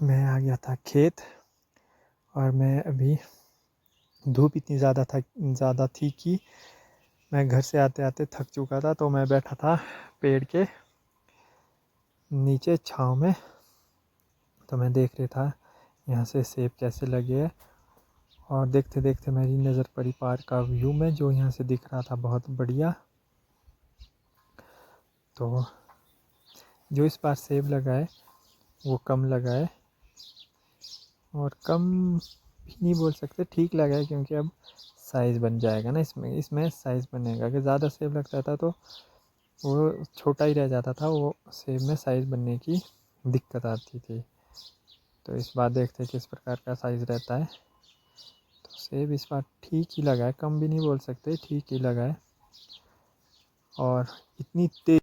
मैं आ गया था खेत और मैं अभी धूप इतनी ज़्यादा थी कि मैं घर से आते आते थक चुका था। तो मैं बैठा था पेड़ के नीचे छाँव में। तो मैं देख रहा था यहाँ से सेब कैसे लगे हैं, और देखते देखते मेरी नज़र पड़ी पार्क का व्यू में, जो यहाँ से दिख रहा था बहुत बढ़िया। तो जो इस बार सेब लगा है वो कम लगा है, और कम भी नहीं बोल सकते, ठीक लगा है, क्योंकि अब साइज़ बन जाएगा ना इसमें साइज़ बनेगा। कि ज़्यादा सेब लगता था तो वो छोटा ही रह जाता था, वो सेब में साइज़ बनने की दिक्कत आती थी। तो इस बार देखते किस प्रकार का साइज़ रहता है। तो सेब इस बार ठीक ही लगा है, कम भी नहीं बोल सकते, ठीक ही लगा है। और इतनी तेज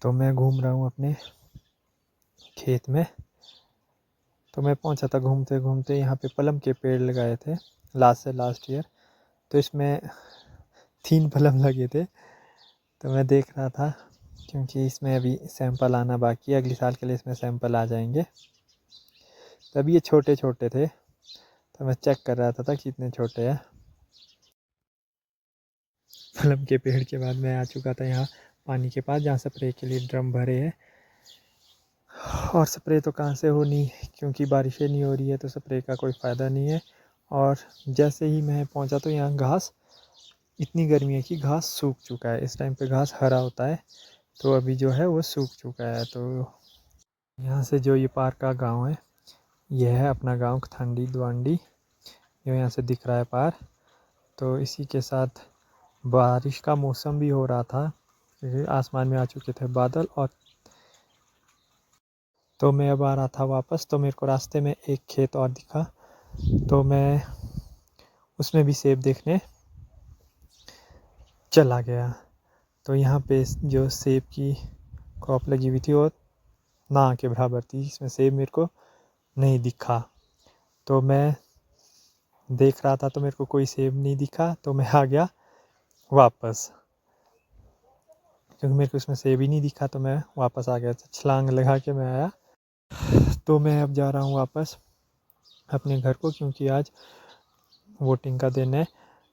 तो मैं घूम रहा हूँ अपने खेत में। तो मैं पहुँचा था घूमते घूमते, यहाँ पे पलम के पेड़ लगाए थे लास्ट ईयर। तो इसमें 3 पलम लगे थे। तो मैं देख रहा था, क्योंकि इसमें अभी सैंपल आना बाकी है, अगले साल के लिए इसमें सैंपल आ जाएंगे। तब ये छोटे छोटे थे, तो मैं चेक कर रहा था कितने छोटे हैं। पलम के पेड़ के बाद मैं आ चुका था यहाँ पानी के पास, जहाँ स्प्रे के लिए ड्रम भरे हैं। और स्प्रे तो कहाँ से होनी, क्योंकि बारिशें नहीं हो रही है, तो स्प्रे का कोई फ़ायदा नहीं है। और जैसे ही मैं पहुँचा तो यहाँ घास, इतनी गर्मी है कि घास सूख चुका है। इस टाइम पे घास हरा होता है, तो अभी जो है वो सूख चुका है। तो यहाँ से जो ये पार का गांव है, यह है अपना गांव खथांडी दुआंडी, जो यहाँ से दिख रहा है पार। तो इसी के साथ बारिश का मौसम भी हो रहा था, क्योंकि आसमान में आ चुके थे बादल। और तो मैं अब आ रहा था वापस, तो मेरे को रास्ते में एक खेत और दिखा, तो मैं उसमें भी सेब देखने चला गया। तो यहाँ पे जो सेब की क्रॉप लगी हुई थी वो ना के बराबर थी, इसमें सेब मेरे को नहीं दिखा। तो मैं देख रहा था तो मेरे को कोई सेब नहीं दिखा, तो मैं आ गया वापस, क्योंकि मेरे को इसमें सेब ही नहीं दिखा। तो मैं वापस आ गया, छलांग लगा के मैं आया। तो मैं अब जा रहा हूँ वापस अपने घर को, क्योंकि आज वोटिंग का दिन है।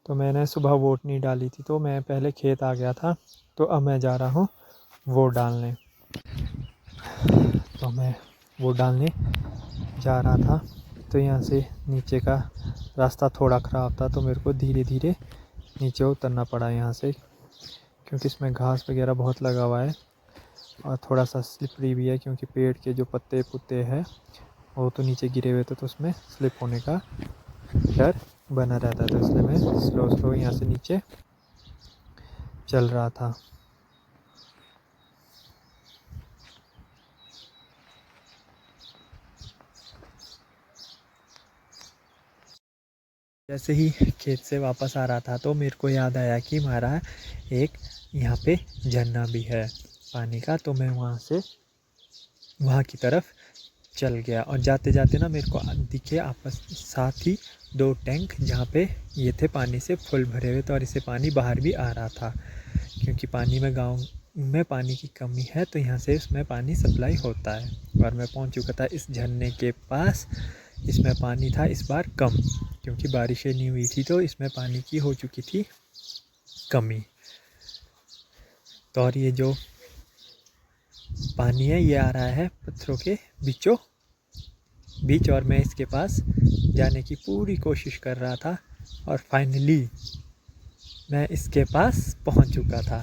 तो मैंने सुबह वोट नहीं डाली थी, तो मैं पहले खेत आ गया था। तो अब मैं जा रहा हूँ वोट डालने। तो मैं वोट डालने जा रहा था, तो यहाँ से नीचे का रास्ता थोड़ा ख़राब था, तो मेरे को धीरे धीरे नीचे उतरना पड़ा यहाँ से, क्योंकि इसमें घास वगैरह बहुत लगा हुआ है और थोड़ा सा स्लिपरी भी है, क्योंकि पेड़ के जो पत्ते पुत्ते हैं वो तो नीचे गिरे हुए थे, तो उसमें स्लिप होने का डर बना रहता है। तो इसलिए मैं स्लो यहाँ से नीचे चल रहा था। जैसे ही खेत से वापस आ रहा था, तो मेरे को याद आया कि हमारा एक यहाँ पे झरना भी है पानी का। तो मैं वहाँ की तरफ चल गया, और जाते जाते ना मेरे को दिखे आपस साथ ही 2 टैंक, जहाँ पे ये थे पानी से फुल भरे हुए थे, और इससे पानी बाहर भी आ रहा था, क्योंकि पानी में गांव में पानी की कमी है, तो यहाँ से उसमें पानी सप्लाई होता है। और मैं पहुँच चुका था इस झरने के पास। इसमें पानी था इस बार कम, क्योंकि बारिशें नहीं हुई थी, तो इसमें पानी की हो चुकी थी कमी। तो और ये जो पानी है ये आ रहा है पत्थरों के बीचों बीच, और मैं इसके पास जाने की पूरी कोशिश कर रहा था, और फाइनली मैं इसके पास पहुंच चुका था।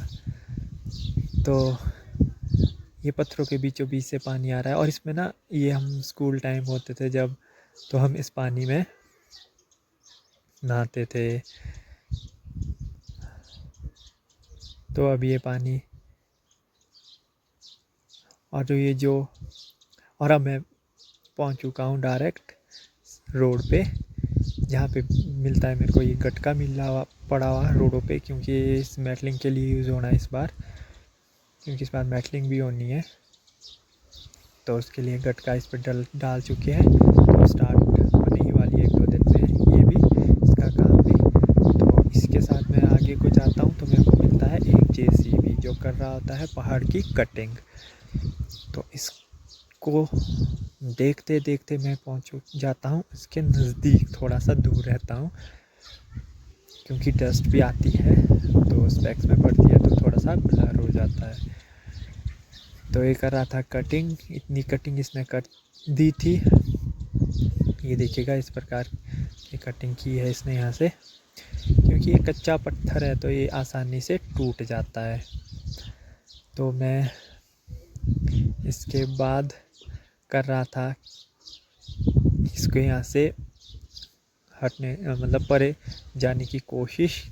तो ये पत्थरों के बीचों बीच से पानी आ रहा है, और इसमें ना, ये हम स्कूल टाइम होते थे जब, तो हम इस पानी में नहाते थे। तो अब ये पानी, और अब मैं पहुंच चुका हूं डायरेक्ट रोड पे, जहाँ पे मिलता है मेरे को ये गटका पड़ा हुआ रोडों पे, क्योंकि इस मेटलिंग के लिए यूज़ होना है इस बार, क्योंकि इस बार मेटलिंग भी होनी है। तो उसके लिए गटका इस पर डाल चुके हैं, तो स्टार्ट होने ही वाली है 1-2 दिन में ये भी, इसका काम भी। तो इसके साथ मैं आगे को जाता हूँ, तो मेरे को मिलता है एक JCB जो कर रहा होता है पहाड़ की कटिंग। तो इसको देखते देखते मैं पहुंच जाता हूँ इसके नज़दीक, थोड़ा सा दूर रहता हूँ क्योंकि डस्ट भी आती है तो स्पेक्स में पड़ती है तो थोड़ा सा ब्लर हो जाता है। तो ये कर रहा था कटिंग, इतनी कटिंग इसने कर दी थी, ये देखिएगा इस प्रकार की कटिंग की है इसने यहाँ से, क्योंकि ये कच्चा पत्थर है तो ये आसानी से टूट जाता है। तो मैं इसके बाद कर रहा था इसको यहाँ से हटने मतलब परे जाने की कोशिश,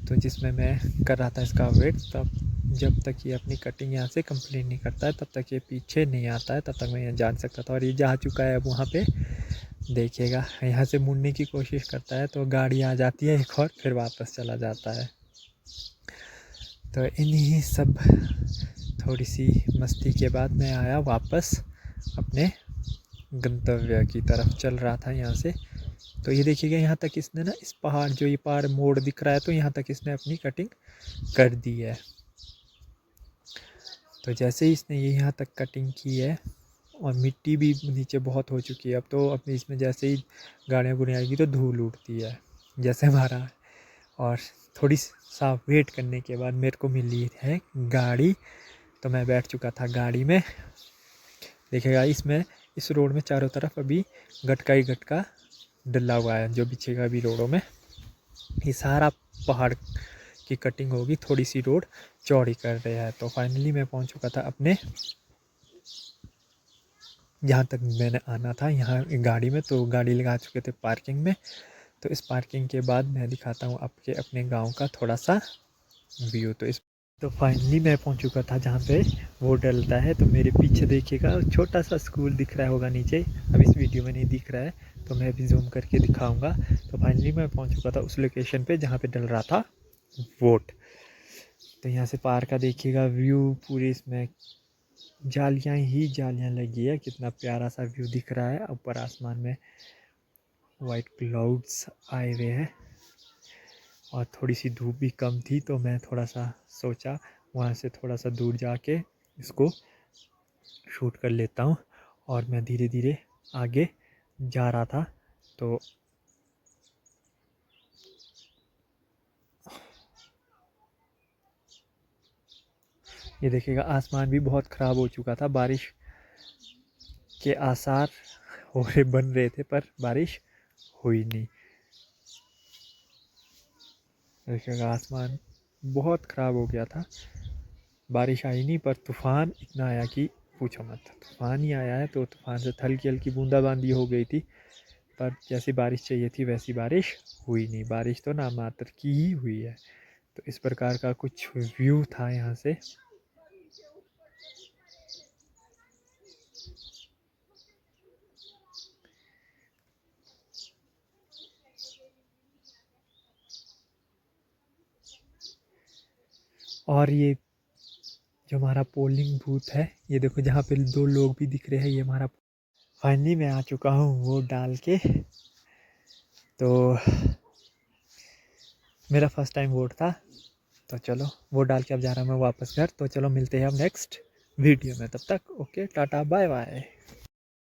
तो जिसमें मैं कर रहा था इसका वेट। तब जब तक ये अपनी कटिंग यहाँ से कंप्लीट नहीं करता है तब तक ये पीछे नहीं आता है, तब तक मैं यहाँ जान सकता था। और ये जा चुका है अब वहाँ पे, देखिएगा यहाँ से मुड़ने की कोशिश करता है तो गाड़ी आ जाती है एक और, फिर वापस चला जाता है। तो इन्हीं सब थोड़ी सी मस्ती के बाद मैं आया वापस अपने गंतव्य की तरफ, चल रहा था यहाँ से। तो ये देखिएगा यहाँ तक इसने ना इस पहाड़, जो ये पहाड़ मोड़ दिख रहा है, तो यहाँ तक इसने अपनी कटिंग कर दी है। तो जैसे ही इसने ये यहाँ तक कटिंग की है और मिट्टी भी नीचे बहुत हो चुकी है अब, तो अपनी इसमें जैसे ही गाड़ियाँ गुड़ियाँ आएगी तो धूल उड़ती है जैसे हमारा। और थोड़ी सा वेट करने के बाद मेरे को मिली है गाड़ी, तो मैं बैठ चुका था गाड़ी में। देखिएगा इसमें इस रोड में चारों तरफ अभी गटका ही गटका डला हुआ है, जो बिछेगा अभी रोडों में। ये सारा पहाड़ की कटिंग होगी, थोड़ी सी रोड चौड़ी कर रहे हैं। तो फाइनली मैं पहुंच चुका था अपने जहाँ तक मैंने आना था, यहाँ गाड़ी में। तो गाड़ी लगा चुके थे पार्किंग में। तो इस पार्किंग के बाद मैं दिखाता हूँ आपके अपने गांव का थोड़ा सा व्यू। तो फाइनली मैं पहुँच चुका था जहाँ पे वो डलता है। तो मेरे पीछे देखिएगा छोटा सा स्कूल दिख रहा होगा नीचे, अब इस वीडियो में नहीं दिख रहा है तो मैं अभी जूम करके दिखाऊंगा। तो फाइनली मैं पहुँच चुका था उस लोकेशन पे जहाँ पे डल रहा था वोट। तो यहाँ से पार का देखिएगा व्यू, पूरी इसमें जालियाँ ही जालियाँ लगी है, कितना प्यारा सा व्यू दिख रहा है। ऊपर आसमान में वाइट क्लाउड्स आए हुए हैं और थोड़ी सी धूप भी कम थी, तो मैं थोड़ा सा सोचा वहाँ से थोड़ा सा दूर जाके इसको शूट कर लेता हूँ। और मैं धीरे धीरे आगे जा रहा था। तो ये देखिएगा आसमान भी बहुत ख़राब हो चुका था, बारिश के आसार बन रहे थे पर बारिश हुई नहीं। देखिएगा आसमान बहुत ख़राब हो गया था, बारिश आई नहीं, पर तूफ़ान इतना आया कि पूछो मत। तूफ़ान ही आया है, तो तूफ़ान से हल्की हल्की बूंदाबांदी हो गई थी, पर जैसी बारिश चाहिए थी वैसी बारिश हुई नहीं। बारिश तो नामात्र की ही हुई है। तो इस प्रकार का कुछ व्यू था यहाँ से। और ये जो हमारा पोलिंग बूथ है, ये देखो जहाँ पे 2 लोग भी दिख रहे हैं, ये हमारा। फाइनली मैं आ चुका हूँ वोट डाल के। तो मेरा फर्स्ट टाइम वोट था, तो चलो वोट डाल के अब जा रहा हूँ मैं वापस घर। तो चलो मिलते हैं अब नेक्स्ट वीडियो में, तब तक ओके टाटा बाय बाय।